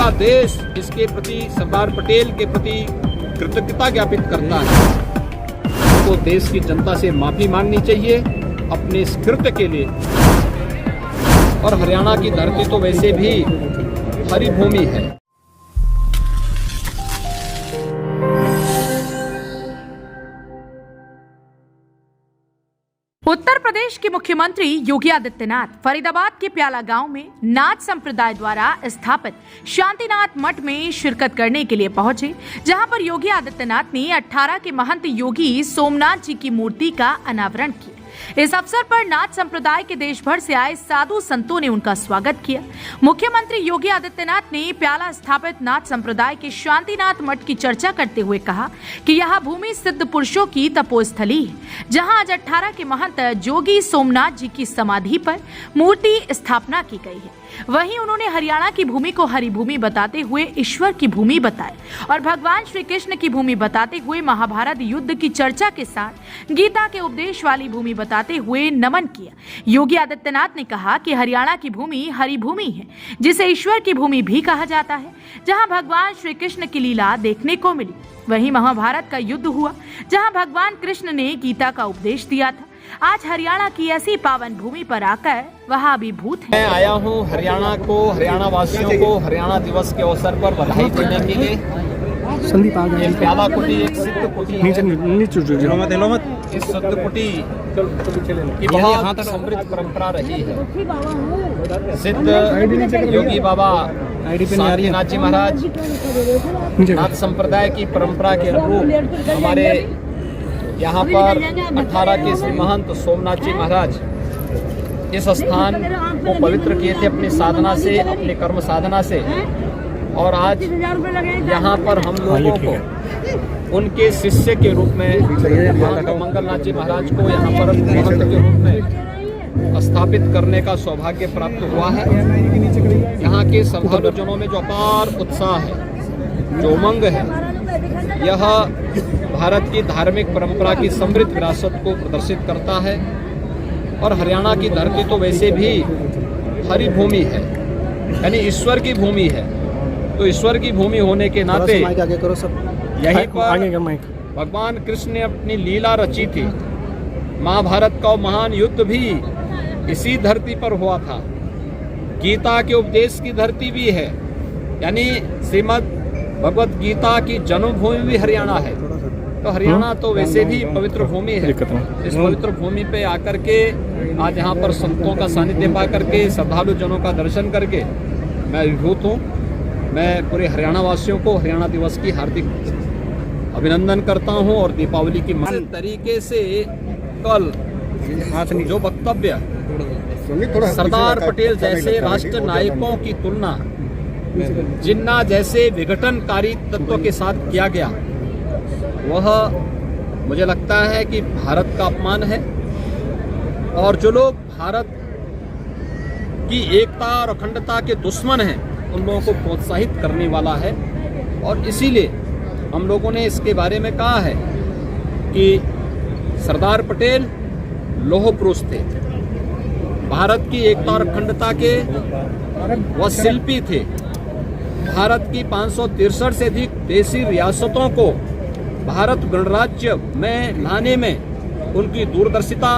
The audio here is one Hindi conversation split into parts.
पूरा देश इसके प्रति, सरदार पटेल के प्रति कृतज्ञता ज्ञापित करता है। तो देश की जनता से माफी मांगनी चाहिए अपने इस कृत्य के लिए। और हरियाणा की धरती तो वैसे भी हरी भूमि है। उत्तर प्रदेश के मुख्यमंत्री योगी आदित्यनाथ फरीदाबाद के प्याला गांव में नाथ संप्रदाय द्वारा स्थापित शांतिनाथ मठ में शिरकत करने के लिए पहुंचे, जहां पर योगी आदित्यनाथ ने 18 के महंत योगी सोमनाथ जी की मूर्ति का अनावरण किया। इस अवसर पर नाथ संप्रदाय के देश भर से आए साधु संतों ने उनका स्वागत किया। मुख्यमंत्री योगी आदित्यनाथ ने प्याला स्थापित नाथ संप्रदाय के शांतिनाथ मठ की चर्चा करते हुए कहा कि यह भूमि सिद्ध पुरुषों की तपोस्थली है, जहां आज 18 के महंत जोगी सोमनाथ जी की समाधि पर मूर्ति स्थापना की गई है। वहीं उन्होंने हरियाणा की भूमि को हरी भूमि बताते हुए ईश्वर की भूमि बताया और भगवान श्री कृष्ण की भूमि बताते हुए महाभारत युद्ध की चर्चा के साथ गीता के उपदेश वाली भूमि बताते हुए नमन किया। योगी आदित्यनाथ ने कहा कि हरियाणा की भूमि हरी भूमि है, जिसे ईश्वर की भूमि भी कहा जाता है, जहां भगवान श्री कृष्ण की लीला देखने को मिली। वहीं महाभारत का युद्ध हुआ, जहां भगवान कृष्ण ने गीता का उपदेश दिया था। आज हरियाणा की ऐसी पावन भूमि पर आकर वह अभिभूत है। मैं आया हूँ हरियाणा को, हरियाणा वासियों को हरियाणा दिवस के अवसर पर बधाई देने के लिए। ये प्याला कुटी एक सिद्ध कुटी है। इस सिद्ध कुटी की बहुत समृद्ध परंपरा रही है। सिद्ध योगी बाबा शांतिनाथ जी महाराज नाथ संप्रदाय की परंपरा के अनुरूप हमारे यहाँ पर 18 के श्री महंत सोमनाथ जी महाराज इस स्थान को पवित्र किए थे अपनी साधना से, अपने कर्म साधना से। और आज यहाँ पर हम लोगों को उनके शिष्य के रूप में महंत मंगलनाथ जी महाराज को यहाँ पर महंत के रूप में स्थापित करने का सौभाग्य प्राप्त हुआ है। यहाँ के श्रद्धालु जनों में जो अपार उत्साह है, जो उमंग है, यह भारत की धार्मिक परंपरा की समृद्ध विरासत को प्रदर्शित करता है। और हरियाणा की धरती तो वैसे भी हरी भूमि है, यानी ईश्वर की भूमि है। तो ईश्वर की भूमि होने के नाते यहीं पर भगवान कृष्ण ने अपनी लीला रची थी। महाभारत का महान युद्ध भी इसी धरती पर हुआ था। गीता के उपदेश की धरती भी है, यानी श्रीमद् भगवत गीता की जन्मभूमि भी हरियाणा है। तो हरियाणा तो वैसे भी पवित्र भूमि है। इस पवित्र भूमि पे आकर के आज यहाँ पर संतों का सानिध्य पा करके, श्रद्धालु जनों का दर्शन करके मैं अभिभूत हूँ। मैं पूरे हरियाणा वासियों को हरियाणा दिवस की हार्दिक अभिनंदन करता हूँ। और दीपावली की तरीके से कल जो वक्तव्य सरदार पटेल जैसे राष्ट्र नायकों की तुलना जिन्ना जैसे विघटनकारी तत्व के साथ किया गया, वह मुझे लगता है कि भारत का अपमान है। और जो लोग भारत की एकता और अखंडता के दुश्मन हैं, उन लोगों को प्रोत्साहित करने वाला है। और इसीलिए हम लोगों ने इसके बारे में कहा है कि सरदार पटेल लौह पुरुष थे, भारत की एकता और अखंडता के वह शिल्पी थे। भारत की 563 से अधिक देशी रियासतों को भारत गणराज्य में लाने में उनकी दूरदर्शिता।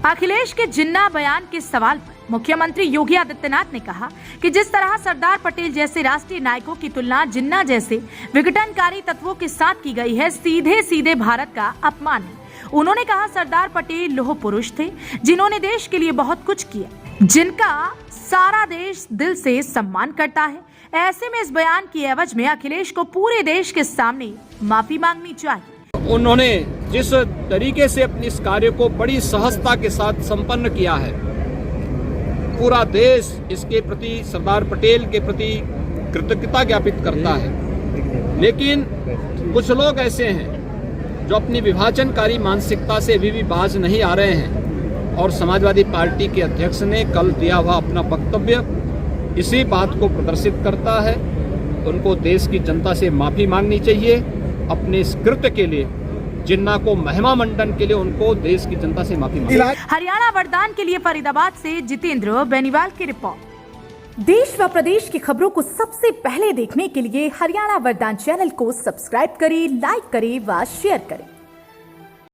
अखिलेश के जिन्ना बयान के सवाल पर मुख्यमंत्री योगी आदित्यनाथ ने कहा कि जिस तरह सरदार पटेल जैसे राष्ट्रीय नायकों की तुलना जिन्ना जैसे विघटनकारी तत्वों के साथ की गई है, सीधे सीधे भारत का अपमान है। उन्होंने कहा सरदार पटेल लौह पुरुष थे, जिन्होंने देश के लिए बहुत कुछ किया, जिनका सारा देश दिल से सम्मान करता है। ऐसे में इस बयान की एवज में अखिलेश को पूरे देश के सामने माफी मांगनी चाहिए। उन्होंने जिस तरीके से अपने इस कार्य को बड़ी सहजता के साथ संपन्न किया है, पूरा देश इसके प्रति, सरदार पटेल के प्रति कृतज्ञता ज्ञापित करता है। लेकिन कुछ लोग ऐसे हैं जो अपनी विभाजनकारी मानसिकता से अभी भी बाज नहीं आ रहे हैं। और समाजवादी पार्टी के अध्यक्ष ने कल दिया हुआ अपना वक्तव्य इसी बात को प्रदर्शित करता है। उनको देश की जनता से माफी मांगनी चाहिए अपने इस कृत्य के लिए। जिन्ना को महिमा मंडन के लिए उनको देश की जनता से माफी मांगनी। हरियाणा वरदान के लिए फरीदाबाद से जितेंद्र बेनीवाल की रिपोर्ट। देश व प्रदेश की खबरों को सबसे पहले देखने के लिए हरियाणा वरदान चैनल को सब्सक्राइब करें, लाइक करें व शेयर करें।